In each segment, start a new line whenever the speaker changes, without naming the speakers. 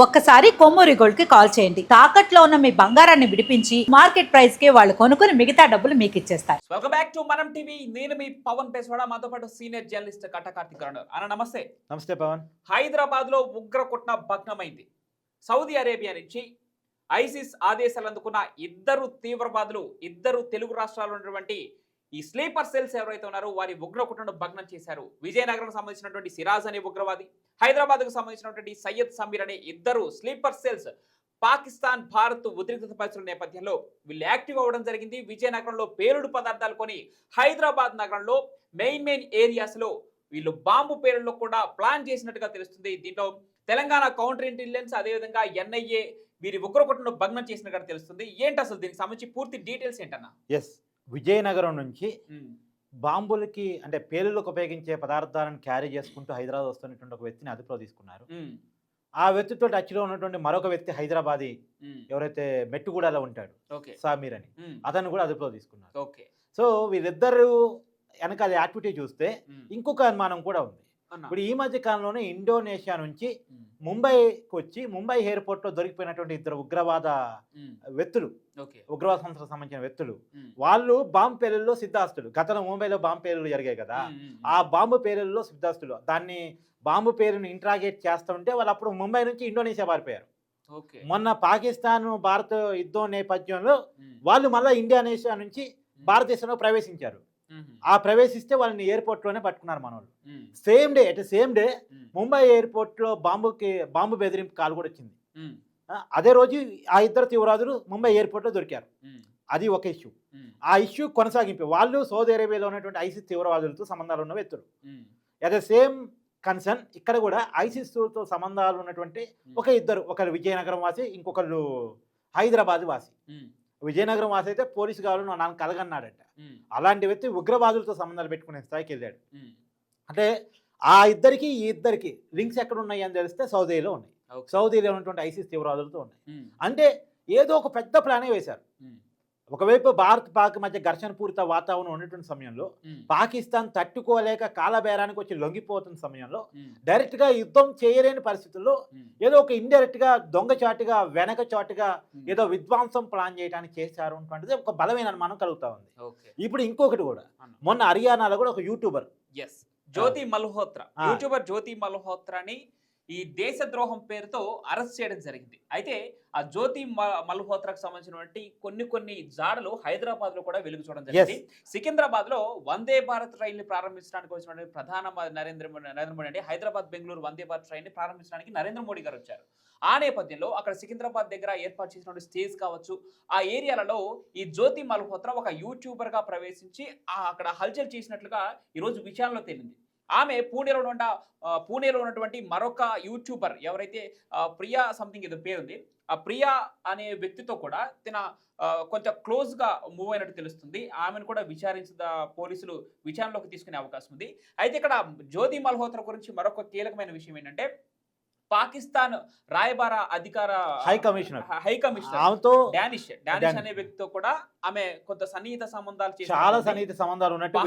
ఒక్కసారి కొమ్మూరి గోల్డ్ కి కాల్ చేయండి. తాకట్లో ఉన్న మీ బంగారాన్ని విడిపించి మార్కెట్ ప్రైస్ కి వాళ్ళు కొనుక్కుని మిగతా డబ్బులు మీకు ఇచ్చేస్తారు.
వెల్కమ్ బ్యాక్ టు మనం టీవీ. నేను మీ పవన్ పేస్వాడ, మాతో పాటు సీనియర్ జర్నలిస్ట్ కట్ట కార్తిక్ రావు అన్న. నమస్తే.
నమస్తే పవన్.
హైదరాబాద్ లో ఉగ్రకుట్న భగ్నమైంది. సౌదీ అరేబియా నుంచి ఐసిస్ ఆదేశాలు అందుకున్న ఇద్దరు తీవ్రవాదులు, ఇద్దరు తెలుగు రాష్ట్రాల్లో ఉన్నటువంటి ఈ స్లీపర్ సెల్స్ ఎవరైతే ఉన్నారో వారి ఉగ్రకుట్రను భగ్నం చేశారు. విజయనగరం సంబంధించినటువంటి సిరాజ్ అనే ఉగ్రవాది, హైదరాబాద్ కు సంబంధించినటువంటి సయ్యద్ సమీర్ అనే ఇద్దరు స్లీపర్ సెల్స్ పాకిస్తాన్ భారత్ ఉద్రిక్తత పరిస్థితుల నేపథ్యంలో వీళ్ళు యాక్టివ్ అవ్వడం జరిగింది. విజయనగరంలో పేలుడు పదార్థాలు కొని హైదరాబాద్ నగరంలో మెయిన్ ఏరియాస్ లో వీళ్ళు బాంబు పేలుడులో కూడా ప్లాన్ చేసినట్టుగా తెలుస్తుంది. దీంట్లో తెలంగాణ కౌంటర్ ఇంటెలిజెన్స్, అదేవిధంగా ఎన్ఐఏ వీరి ఉగ్రకుట్రను భగ్నం చేసినట్టుగా తెలుస్తుంది. ఏంటి అసలు దీనికి సంబంధించి పూర్తి డీటెయిల్స్ ఏంటన్నా?
ఎస్, విజయనగరం నుంచి బాంబులకి అంటే పేలులకు ఉపయోగించే పదార్థాలను క్యారీ చేసుకుంటూ హైదరాబాద్ వస్తున్నటువంటి ఒక వ్యక్తిని అదుపులో తీసుకున్నారు. ఆ వ్యక్తితో టచ్లో ఉన్నటువంటి మరొక వ్యక్తి హైదరాబాదీ ఎవరైతే మెట్టుగూడలో ఉంటాడు సమీర్ అని, అతను కూడా అదుపులో తీసుకున్నారు. సో వీళ్ళిద్దరు వెనకాల యాక్టివిటీ చూస్తే ఇంకొక అనుమానం కూడా ఉంది. ఇప్పుడు ఈ మధ్య కాలంలోనే ఇండోనేషియా నుంచి ముంబైకి వచ్చి ముంబై ఎయిర్పోర్ట్ లో దొరికిపోయినటువంటి ఇద్దరు ఉగ్రవాద వ్యక్తులు, ఉగ్రవాద సంస్థలకు సంబంధించిన వ్యక్తులు, వాళ్ళు బాంబు పేలుల్లో సిద్ధాస్తులు. గతంలో ముంబైలో బాంబు పేలులు జరిగాయి కదా, ఆ బాంబు పేలుల్లో సిద్ధాస్తులు. దాన్ని బాంబు పేరును ఇంట్రాగేట్ చేస్తూ ఉంటే వాళ్ళు అప్పుడు ముంబై నుంచి ఇండోనేషియా పారిపోయారు. మొన్న పాకిస్తాన్ భారత్ యుద్ధం నేపథ్యంలో వాళ్ళు మళ్ళీ ఇండోనేషియా నుంచి భారతదేశంలో ప్రవేశించారు. ఆ ప్రవేశిస్తే వాళ్ళని ఎయిర్పోర్ట్ లోనే పట్టుకున్నారు మన వాళ్ళు. సేమ్ డే ముంబై ఎయిర్పోర్ట్ లో బాంబు బెదిరింపు కాల్ కూడా వచ్చింది. అదే రోజు ఆ ఇద్దరు తీవ్రవాదులు ముంబై ఎయిర్పోర్ట్ లో దొరికారు. అది ఒక ఇష్యూ. ఆ ఇష్యూ కొనసాగింపు వాళ్ళు సౌదీ అరేబియాలో ఉన్నటువంటి ఐసిస్ తీవ్రవాదులతో సంబంధాలు ఉన్న వ్యక్తులు. అదే సేమ్ కన్సర్న్ ఇక్కడ కూడా ఐసిస్ తో సంబంధాలు ఉన్నటువంటి ఒకరు విజయనగరం వాసి, ఇంకొకళ్ళు హైదరాబాద్ వాసి. విజయనగరం వాసి అయితే పోలీసు కావాలి నాకు కలగన్నాడట. అలాంటి వ్యక్తి ఉగ్రవాదులతో సంబంధాలు పెట్టుకునే స్థాయికి వెళ్ళాడు. అంటే ఆ ఇద్దరికి ఈ ఇద్దరికి లింక్స్ ఎక్కడ ఉన్నాయి అని తెలిస్తే సౌదీలో ఉన్నాయి. సౌదీలో ఉన్నటువంటి ఐసిస్ తీవ్రవాదులతో ఉన్నాయి. అంటే ఏదో ఒక పెద్ద ప్లానే వేశారు. ఒకవైపు భారత్ పాక్ మధ్య ఘర్షణ పూరిత వాతావరణం ఉన్నటువంటి సమయంలో, పాకిస్తాన్ తట్టుకోలేక కాలబేరానికి వచ్చి లొంగిపోతున్న సమయంలో, డైరెక్ట్ గా యుద్ధం చేయలేని పరిస్థితుల్లో ఏదో ఒక ఇండైరెక్ట్ గా దొంగచాటుగా వెనక చాటుగా ఏదో విధ్వంసం ప్లాన్ చేయడానికి చేశారు అటువంటిది ఒక బలమైన అనుమానం కలుగుతా ఉంది. ఇప్పుడు ఇంకొకటి కూడా, మొన్న హర్యానాలో కూడా ఒక యూట్యూబర్
జ్యోతి మల్హోత్రా, యూట్యూబర్ జ్యోతి మల్హోత్రాని ఈ దేశద్రోహం పేరుతో అరెస్ట్ చేయడం జరిగింది. అయితే ఆ జ్యోతి మల్హోత్రాకు సంబంధించినటువంటి కొన్ని జాడలు హైదరాబాద్ లో కూడా వెలుగు చూడడం జరిగింది. సికింద్రాబాద్ లో వందే భారత్ రైలు ని ప్రారంభించడానికి వచ్చినటువంటి ప్రధాని నరేంద్ర మోడీ అంటే హైదరాబాద్ బెంగళూరు వందే భారత్ ట్రైన్ ని ప్రారంభించడానికి నరేంద్ర మోడీ గారు వచ్చారు. ఆ నేపథ్యంలో అక్కడ సికింద్రాబాద్ దగ్గర ఏర్పాటు చేసినటువంటి స్టేజ్ కావచ్చు, ఆ ఏరియాలలో ఈ జ్యోతి మల్హోత్రా ఒక యూట్యూబర్ గా ప్రవేశించి అక్కడ హల్చల్ చేసినట్లుగా ఈరోజు విచారణలో తేలింది. ఆమె పూణేలో ఉన్నటువంటి మరొక యూట్యూబర్ ఎవరైతే ప్రియా సంథింగ్ ఏదో పేరుంది, ఆ ప్రియా అనే వ్యక్తితో కూడా కొంచెం క్లోజ్ గా మూవ్ అయినట్టు తెలుస్తుంది. ఆమెను కూడా పోలీసులు విచారణలోకి తీసుకునే అవకాశం ఉంది. అయితే ఇక్కడ జ్యోతి మల్హోత్రా గురించి మరొక కీలకమైన విషయం ఏంటంటే, పాకిస్తాన్ రాయబార అధికార
హై కమిషనర్
డానిష్ అనే వ్యక్తితో కూడా ఆమె కొంత సన్నిహిత సంబంధాలు,
చాలా సన్నిహిత సంబంధాలు ఉన్నట్టు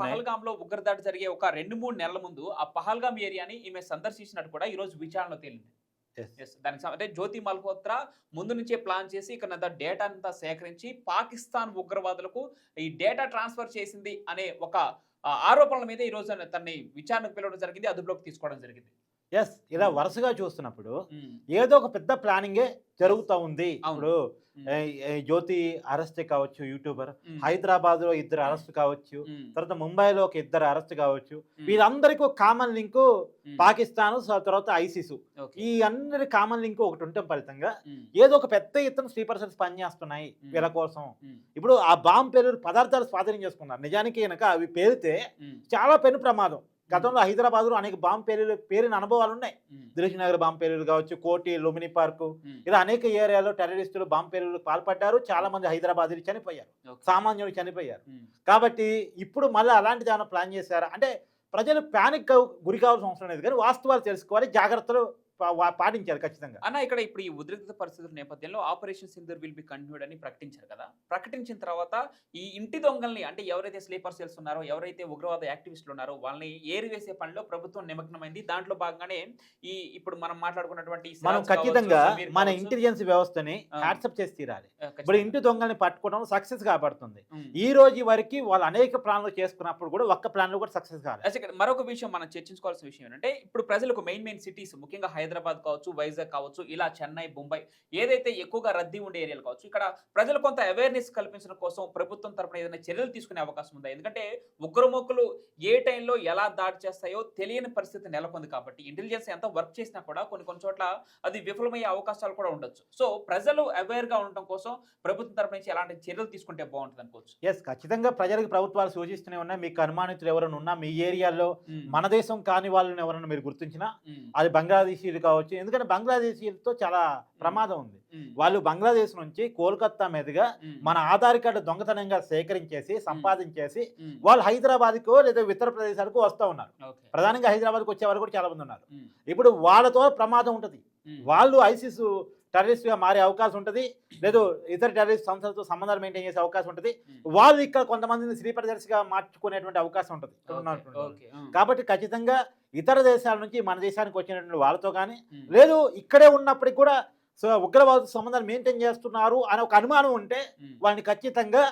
పహల్గామ్ లో ఉగ్రదాడి జరిగే ఒక 2-3 నెలల ముందు ఆ పహల్గామ్ ఏరియాని ఈమె సందర్శించినట్టు కూడా ఈ రోజు విచారణలో తేలింది. దానికి అంటే జ్యోతి మల్హోత్రా ముందు నుంచే ప్లాన్ చేసి ఇక్కడ డేటా అంతా సేకరించి పాకిస్తాన్ ఉగ్రవాదులకు ఈ డేటా ట్రాన్స్ఫర్ చేసింది అనే ఒక ఆరోపణల మీద ఈ రోజు తనని విచారణకు పిలవడం జరిగింది, అదుపులోకి తీసుకోవడం జరిగింది.
ఎస్, ఇలా వరుసగా చూస్తున్నప్పుడు ఏదో ఒక పెద్ద ప్లానింగే జరుగుతూ ఉంది. ఇప్పుడు జ్యోతి అరెస్ట్ కావచ్చు, యూట్యూబర్, హైదరాబాద్ లో ఇద్దరు అరెస్ట్ కావచ్చు, తర్వాత ముంబైలో ఒక ఇద్దరు అరెస్ట్ కావచ్చు. వీళ్ళందరికీ ఒక కామన్ లింక్ పాకిస్తాన్, తర్వాత ఐసిస్. ఈ అందరి కామన్ లింక్ ఒకటి ఉంటే ఫలితంగా ఏదో ఒక పెద్ద ఎత్తున స్లీపర్ సెల్స్ పనిచేస్తున్నాయి వీళ్ళ కోసం. ఇప్పుడు ఆ బాంబు పేరు పదార్థాలు స్వాధీనం చేసుకున్నారు. నిజానికి కనుక అవి పేరితే చాలా పెను ప్రమాదం. గతంలో హైదరాబాద్ లో అనేక బాంబు పేరిన అనుభవాలు ఉన్నాయి. దిల్షుక్ నగర్ బాంబు పేలులు కావచ్చు, కోటి, లుమిని పార్కు, ఇలా అనేక ఏరియాలో టెర్రరిస్టులు బాంబు పేలులకు పాల్పడ్డారు. చాలా మంది హైదరాబాదీలు చనిపోయారు, సామాన్యులు చనిపోయారు. కాబట్టి ఇప్పుడు మళ్ళీ అలాంటిది ఏమైనా ప్లాన్ చేశారా అంటే ప్రజలు ప్యానిక్ గురి కావాల్సిన అవసరం లేదు, కానీ వాస్తవాలు తెలుసుకోవాలి, జాగ్రత్తలు పాటించారు ఖచ్చితంగా.
అన్న ఇక్కడ ఇప్పుడు ఈ ఉద్రిక్త పరిస్థితుల నేపథ్యంలో operation Sindoor will be continued అని ప్రకటించారు కదా. ప్రకటించిన తర్వాత ఈ ఇంటి దొంగల్ని అంటే ఎవరైతే స్లీపర్ సెల్స్ ఉన్నారో, ఎవరైతే ఉగ్రవాద యాక్టివిస్టులు ఉన్నారో వాళ్ళని ఏరివేసే పనిలో ప్రభుత్వం నిమగ్నమైంది. దాంట్లో భాగంగానే ఈ ఇప్పుడు మనం మాట్లాడుకున్నటువంటి
మనం ఖచ్చితంగా మన ఇంటెలిజెన్స్ వ్యవస్థని హ్యాట్సప్ చేసి తీరాలి. ఇప్పుడు ఇంటి దొంగల్ని పట్టుకోవడం సక్సెస్ కాబడుతుంది. ఈ రోజు వరకు వాళ్ళు అనేక ప్లాన్లు చేసుకున్నప్పుడు కూడా ఒక్క ప్లాన్ లో కూడా సక్సెస్ కాలేదు.
మరొక విషయం మనం చర్చించుకోవాల్సిన విషయం ఏంటంటే ఇప్పుడు ప్రజలకు మెయిన్ సిటీస్ ముఖ్యంగా హైదరాబాద్ కావచ్చు, వైజాగ్ కావచ్చు, ఇలా చెన్నై, ముంబై ఏదైతే ఎక్కువగా రద్దీ ఉండే ఏరియాలు కావచ్చు, ఇక్కడ ప్రజలు కొంత అవేర్నెస్ కల్పించడం కోసం ప్రభుత్వం తరపున ఏదైనా చర్యలు తీసుకునే అవకాశం ఉందా? ఎందుకంటే ఉగ్రమూకలు ఏ టైంలో ఎలా దాడి చేస్తాయో తెలియని పరిస్థితి నెలకొంది కాబట్టి ఇంటెలిజెన్స్ ఎంత వర్క్ చేసినా కూడా కొన్ని చోట్ల అది విఫలమయ్యే అవకాశాలు కూడా ఉండొచ్చు. సో ప్రజలు అవేర్ గా ఉండడం కోసం ప్రభుత్వం తరపు నుంచి ఎలాంటి చర్యలు తీసుకుంటే బాగుంటుంది అనుకోవచ్చు?
ఎస్, ఖచ్చితంగా ప్రజలకు ప్రభుత్వాలు సూచిస్తూనే ఉన్నాయి. మీకు అనుమానితులు ఎవరైనా ఉన్నా మీ ఏరియాలో మన దేశం కాని వాళ్ళని ఎవరైనా మీరు గుర్తించినా అది బంగ్లాదేశీలు కావచ్చు. ఎందుకంటే బంగ్లాదేశీలతో చాలా ప్రమాదం ఉంది. వాళ్ళు బంగ్లాదేశ్ నుంచి కోల్కతా మీదుగా మన ఆధార్ కార్డు దొంగతనంగా సేకరించేసి సంపాదించేసి వాళ్ళు హైదరాబాద్కో లేదా ఇతర ప్రదేశాలకు వస్తూ ఉన్నారు. ప్రధానంగా హైదరాబాద్కి వచ్చే వాళ్ళు కూడా చాలా మంది ఉన్నారు. ఇప్పుడు వాళ్ళతో ప్రమాదం ఉంటుంది. వాళ్ళు ఐసిస్ టెర్రరిస్ట్ గా మారే అవకాశం ఉంటుంది, లేదు ఇతర టెర్రరిస్ట్ సంస్థలతో సంబంధాలు మెయింటైన్ చేసే అవకాశం ఉంటుంది. వాళ్ళు ఇక్కడ కొంతమందిని స్లీపర్ జెర్సీ గా మార్చుకునేటువంటి అవకాశం ఉంటుంది. కాబట్టి ఖచ్చితంగా ఇతర దేశాల నుంచి మన దేశానికి వచ్చినటువంటి వాళ్ళతో కానీ, లేదు ఇక్కడే ఉన్నప్పటికి కూడా ఉగ్రవాద సంబంధాలు మెయింటైన్ చేస్తున్నారు అనే ఒక అనుమానం ఉంటే వాళ్ళని ఖచ్చితంగా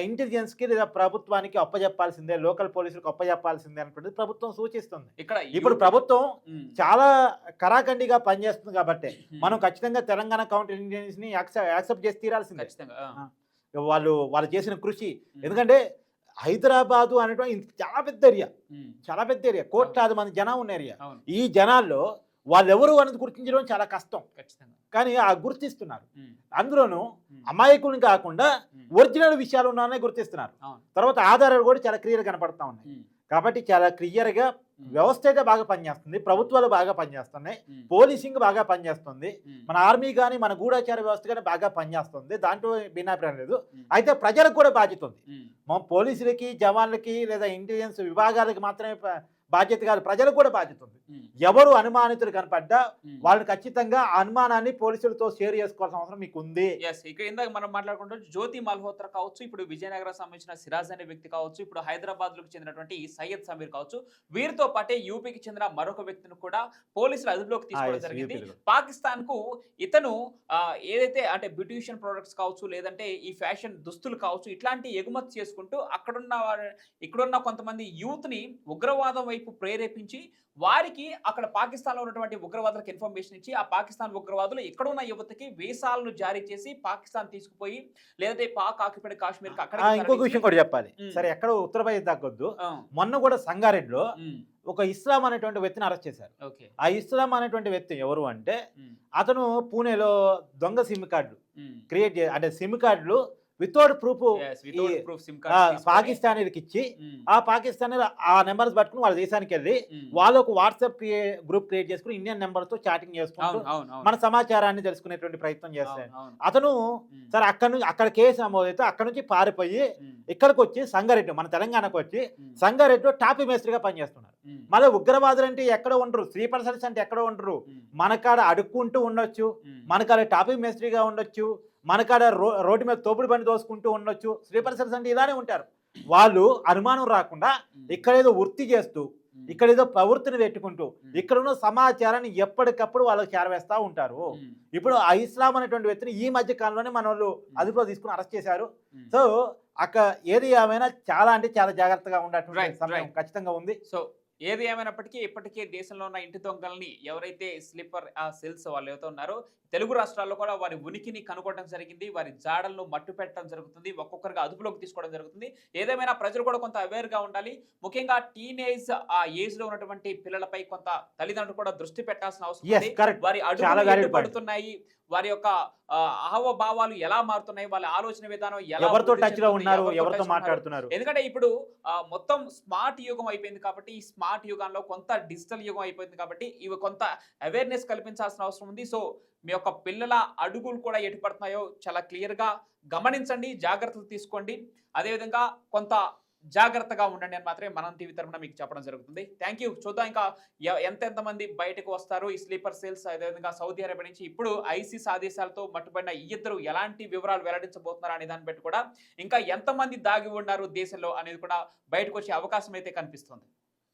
ఇంటెలిజెన్స్ కి లేదా ప్రభుత్వానికి అప్పజెప్పాల్సిందే, లోకల్ పోలీసులకు అప్పజెప్పాల్సిందే అనేటువంటిది ప్రభుత్వం సూచిస్తుంది. ఇప్పుడు ప్రభుత్వం చాలా కరాఖండిగా పనిచేస్తుంది కాబట్టి మనం ఖచ్చితంగా తెలంగాణ కౌంటర్ ఇంటెలిజెన్స్ ని యాక్సెప్ట్ చేసి తీరాల్సిందే. వాళ్ళు చేసిన కృషి. ఎందుకంటే హైదరాబాదు అనేటువంటి చాలా పెద్ద ఏరియా, కోట్లాది మంది జనం ఉన్న ఏరియా. ఈ జనాల్లో వాళ్ళెవరు అనేది గుర్తించడం చాలా కష్టం. కానీ ఆ గుర్తిస్తున్నారు. అందులోనూ అమాయకుని కాకుండా ఒరిజినల్ విషయాలు ఉన్నాయని గుర్తిస్తున్నారు. తర్వాత ఆధారాలు కూడా చాలా క్లియర్ కనపడతా ఉన్నాయి. కాబట్టి చాలా క్లియర్గా వ్యవస్థ అయితే బాగా పనిచేస్తుంది, ప్రభుత్వాలు బాగా పనిచేస్తున్నాయి, పోలీసింగ్ బాగా పనిచేస్తుంది, మన ఆర్మీ కానీ మన గూఢచార వ్యవస్థ కానీ బాగా పనిచేస్తుంది. దాంట్లో భిన్నాభిప్రాయం లేదు. అయితే ప్రజలకు కూడా బాధ్యత ఉంది. మా పోలీసులకి, జవాన్లకి లేదా ఇంటెలిజెన్స్ విభాగాలకి మాత్రమే బాధ్యత కాదు, ప్రజలకు కూడా బాధ్యత ఉంది. ఎవరు అనుమానితులు కనపడ్డా వాళ్ళు ఖచ్చితంగా ఆ అనుమానాన్ని పోలీసులతో షేర్ చేసుకోవాల్సిన అవసరం మీకు ఉంది.
ఇక్కడ ఇందాక మనం మాట్లాడుకుంటాం జ్యోతి మల్హోత్రా కావచ్చు, ఇప్పుడు విజయనగరం సంబంధించిన సిరాజ్ అనే వ్యక్తి కావచ్చు, ఇప్పుడు హైదరాబాద్ లకు చెందినటువంటి సయ్యద్ సమీర్ కావచ్చు, వీరితో పాటే యూపీకి చెందిన మరొక వ్యక్తిని కూడా పోలీసులు అదుపులోకి తీసుకోవడం జరిగింది. పాకిస్తాన్ కు ఇతను ఏదైతే అంటే బ్యూటిషియన్ ప్రొడక్ట్స్ కావచ్చు, లేదంటే ఈ ఫ్యాషన్ దుస్తులు కావచ్చు, ఇట్లాంటి ఎగుమతి చేసుకుంటూ ఇక్కడున్న కొంతమంది యూత్ ని ఉగ్రవాదం వైపు ప్రేరేపించి వారికి అక్కడ పాకిస్తాన్ లో ఉన్నటువంటి ఉగ్రవాదులకు ఇన్ఫర్మేషన్ ఇచ్చి ఆ పాకిస్తాన్ ఉగ్రవాదులు ఇక్కడ ఉన్న యువతకి వీసాలను జారీ చేసి పాకిస్తాన్ తీసుకుపోయి లేదంటే పాక్ ఆక్యుపైడ్ కాశ్మీర్
ఇంకొక విషయం కూడా చెప్పాలి. సరే, ఎక్కడ ఉత్తరప్రదేశ్ తగ్గొద్దు. మొన్న కూడా సంగారెడ్డిలో ఒక ఇస్లాం అనేటువంటి వ్యక్తిని అరెస్ట్ చేశారు. ఆ ఇస్లాం అనేటువంటి వ్యక్తి ఎవరు అంటే అతను పూణేలో దొంగ సిమ్ కార్డులు క్రియేట్ అంటే సిమ్ కార్డులు వితౌట్ ప్రూఫ్ పాకిస్తానీలకు ఇచ్చి ఆ పాకిస్తానీ ఆ నెంబర్స్ పట్టుకుని వాళ్ళ దేశానికి వెళ్ళి వాళ్ళు ఒక వాట్సాప్ గ్రూప్ క్రియేట్ చేసుకుని ఇండియన్ నెంబర్ తో చాటింగ్ చేసుకుంటూ మన సమాచారాన్ని తెలుసుకునేటువంటి ప్రయత్నం చేస్తాడు. అతను సరే అక్కడ కేసు నమోదైతే అక్కడ నుంచి పారిపోయి ఇక్కడికి వచ్చి సంగారెడ్డి మన తెలంగాణకు వచ్చి సంగారెడ్డిలో టాపీ మేస్త్రిగా పనిచేస్తున్నారు. మళ్ళీ ఉగ్రవాదులు అంటే ఎక్కడ ఉండరు, స్లీపర్ సెల్స్ అంటే ఎక్కడ ఉండరు, మనకాడ అడుక్కుంటూ ఉండొచ్చు, మనకాడ టాపీ మేస్త్రిగా ఉండొచ్చు, మనకాడ రోడ్డు మీద తోపుడు పని దోసుకుంటూ ఉండొచ్చు. స్లీపర్ సెల్స్ అంటే ఇలానే ఉంటారు. వాళ్ళు అనుమానం రాకుండా ఇక్కడేదో వృత్తి చేస్తూ ఇక్కడేదో ప్రవృత్తిని పెట్టుకుంటూ ఇక్కడున్న సమాచారాన్ని ఎప్పటికప్పుడు వాళ్ళకి చేరవేస్తూ ఉంటారు. ఇప్పుడు ఆ ఇస్లాం అనేటువంటి వ్యక్తిని ఈ మధ్య కాలంలోనే మన వాళ్ళు అదుపులో తీసుకుని అరెస్ట్ చేశారు. సో అక్కడ ఏది ఏమైనా చాలా అంటే చాలా జాగ్రత్తగా ఉండేటువంటి సమయం ఖచ్చితంగా ఉంది.
సో ఏది ఏమైనప్పటికీ ఇప్పటికే దేశంలో ఉన్న ఇంటి దొంగల్ని ఎవరైతే స్లీపర్ సెల్స్ వాళ్ళు ఎవరైతే ఉన్నారో తెలుగు రాష్ట్రాల్లో కూడా వారి ఉనికిని కనుగొనడం జరిగింది, వారి జాడలను మట్టు పెట్టడం జరుగుతుంది, ఒక్కొక్కరిగా అదుపులోకి తీసుకోవడం జరుగుతుంది. ఏదేమైనా ప్రజలు కూడా కొంత అవేర్గా ఉండాలి. ముఖ్యంగా టీనేజ్ ఆ ఏజ్ లో ఉన్నటువంటి పిల్లలపై కొంత తల్లిదండ్రులు కూడా దృష్టి పెట్టాల్సిన అవసరం ఉంది. వారి అడుగులు పడుతున్నాయి, వారి యొక్క హావభావాలు ఎలా మారుతున్నాయి, వాళ్ళ ఆలోచన విధానం
ఎవరితో టచ్ లో ఉన్నారు, ఎవరితో మాట్లాడుతున్నారు.
ఎందుకంటే ఇప్పుడు మొత్తం స్మార్ట్ యుగం అయిపోయింది కాబట్టి ఈ స్మార్ట్ యుగంలో కొంత డిజిటల్ యుగం అయిపోయింది కాబట్టి ఇవి కొంత అవేర్నెస్ కల్పించాల్సిన అవసరం ఉంది. సో మీ యొక్క పిల్లల అడుగులు కూడా ఎటు పడుతున్నాయో చాలా క్లియర్గా గమనించండి, జాగ్రత్తలు తీసుకోండి. అదేవిధంగా కొంత జాగ్రత్తగా ఉండండి అని మాత్రమే మనం టీవీ తరఫున మీకు చెప్పడం జరుగుతుంది. Thank you. చూద్దాం ఇంకా ఎంతెంతమంది బయటకు వస్తారు ఈ స్లీపర్ సెల్స్, అదేవిధంగా సౌదీ అరేబియా నుంచి ఇప్పుడు ఐసీస్ ఆదేశాలతో మట్టుబడిన ఈ ఇద్దరు ఎలాంటి వివరాలు వెల్లడించబోతున్నారు అనే దాన్ని బట్టి కూడా ఇంకా ఎంతమంది దాగి ఉన్నారు దేశంలో అనేది కూడా బయటకు వచ్చే అవకాశం అయితే కనిపిస్తుంది.